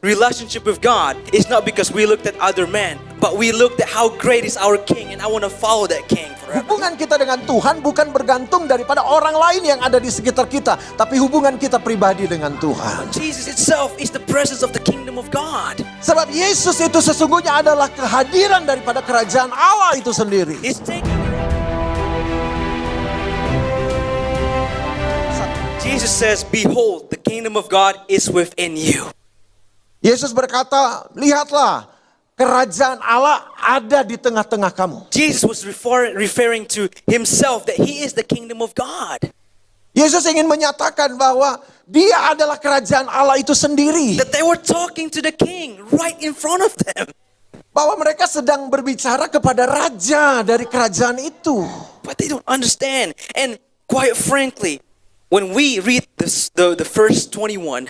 relationship with God is not because we looked at other men, but we looked at how great is our King, and I want to follow that King forever. Hubungan kita dengan Tuhan bukan bergantung daripada orang lain yang ada di sekitar kita, tapi hubungan kita pribadi dengan Tuhan. Jesus itself is the presence of the kingdom of God. Sebab Yesus itu sesungguhnya adalah kehadiran daripada kerajaan Allah itu sendiri. He's taking. Jesus says, "Behold, the kingdom of God is within you." Yesus berkata, lihatlah, kerajaan Allah ada di tengah-tengah kamu. Jesus was referring to himself that he is the kingdom of God. Yesus ingin menyatakan bahwa dia adalah kerajaan Allah itu sendiri. That they were talking to the king right in front of them. Bahwa mereka sedang berbicara kepada raja dari kerajaan itu. But they don't understand. And quite frankly, when we read the first 21,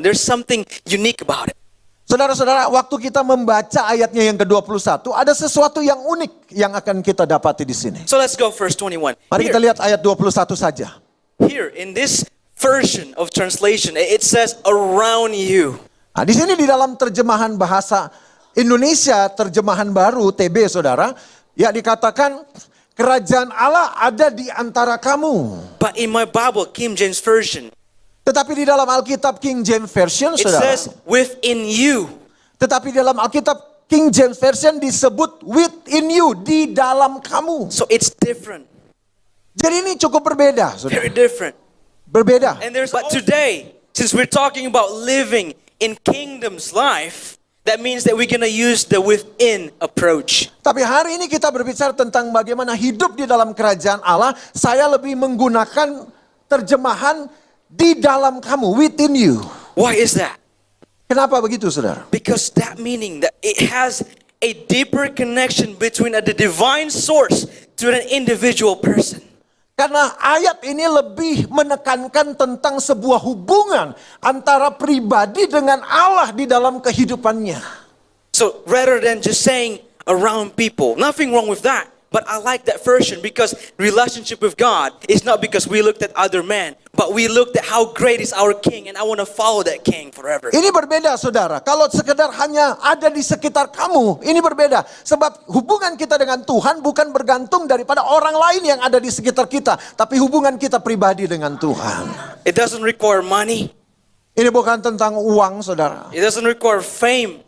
there's something unique about it. Saudara-saudara, waktu kita membaca ayatnya yang ke-21, ada sesuatu yang unik yang akan kita dapati di sini. So let's go verse 21. Mari kita lihat ayat 21 saja. Here in this version of translation, it says around you. Nah, di sini di dalam terjemahan bahasa Indonesia, terjemahan baru TB, saudara, ya dikatakan kerajaan Allah ada di antara kamu. But in my Bible, King James Version, Tetapi di dalam Alkitab King James Version, it saudara, says within you. tetapi di dalam Alkitab King James Version disebut within you, di dalam kamu. So it's different, Jadi ini cukup berbeda, saudara. very different. Berbeda. But today, since we're talking about living in kingdom's life, that means that we're going to use the within approach. Tapi hari ini kita berbicara tentang bagaimana hidup di dalam kerajaan Allah. Saya lebih menggunakan terjemahan di dalam kamu, within you. Why is that? Kenapa begitu, saudara? Because that meaning that it has a deeper connection between the divine source to an individual person. Karena ayat ini lebih menekankan tentang sebuah hubungan antara pribadi dengan Allah di dalam kehidupannya. So rather than just saying around people, nothing wrong with that. But I like that version because relationship with God is not because we looked at other men, but we looked at how great is our King, and I want to follow that King forever. Ini berbeda, saudara. Kalau sekedar hanya ada di sekitar kamu, ini berbeda. Sebab hubungan kita dengan Tuhan bukan bergantung daripada orang lain yang ada di sekitar kita, tapi hubungan kita pribadi dengan Tuhan. It doesn't require money. Ini bukan tentang uang, saudara. It doesn't require fame.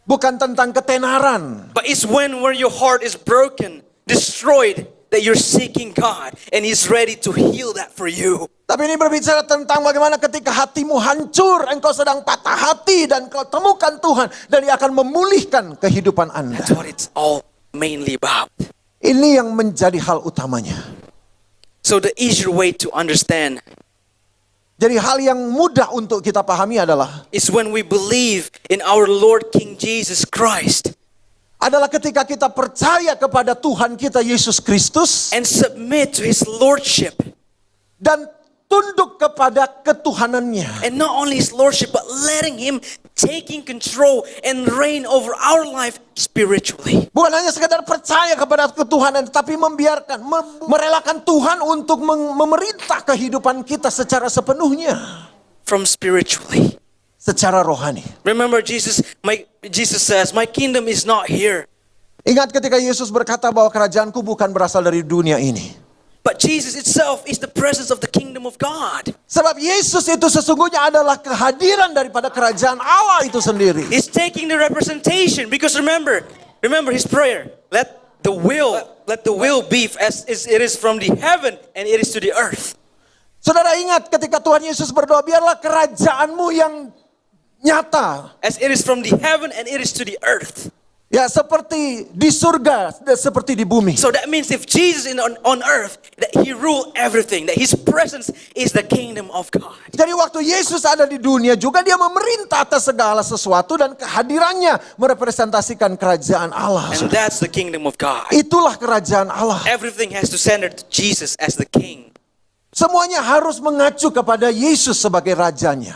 Bukan tentang ketenaran. But it's where your heart is broken, destroyed, that you're seeking God, and He's ready to heal that for you. Tapi ini berbicara tentang bagaimana ketika hatimu hancur, engkau sedang patah hati, dan kau temukan Tuhan, dan Dia akan memulihkan kehidupan Anda. That's what it's all mainly about. Ini yang menjadi hal utamanya. So the easier way to understand Jadi hal yang mudah untuk kita pahami adalah is when we believe in our Lord King Jesus Christ adalah ketika kita percaya kepada Tuhan kita Yesus Kristus and submit to His Lordship. dan tunduk kepada ketuhanannya. And not only His Lordship, but letting Him taking control and reign over our life spiritually. Bukan hanya sekadar percaya kepada ketuhanan, tetapi membiarkan, merelakan Tuhan untuk memerintah kehidupan kita secara sepenuhnya. From spiritually. Secara rohani. Remember Jesus says, my kingdom is not here. Ingat ketika Yesus berkata bahwa kerajaanku bukan berasal dari dunia ini. But Jesus itself is the presence of the kingdom of God. Sebab Yesus itu sesungguhnya adalah kehadiran daripada kerajaan Allah itu sendiri. He's taking the representation because remember His prayer. Let the will be as it is from the heaven and it is to the earth. Saudara ingat ketika Tuhan Yesus berdoa, biarlah kerajaanmu yang nyata. As it is from the heaven and it is to the earth. Ya, seperti di surga, seperti di bumi. So that means if Jesus is on earth, that He rule everything, that His presence is the kingdom of God. Jadi waktu Yesus ada di dunia juga Dia memerintah atas segala sesuatu dan kehadirannya merepresentasikan kerajaan Allah. And that's the kingdom of God. Itulah kerajaan Allah. Everything has to center to Jesus as the king. Semuanya harus mengacu kepada Yesus sebagai rajanya.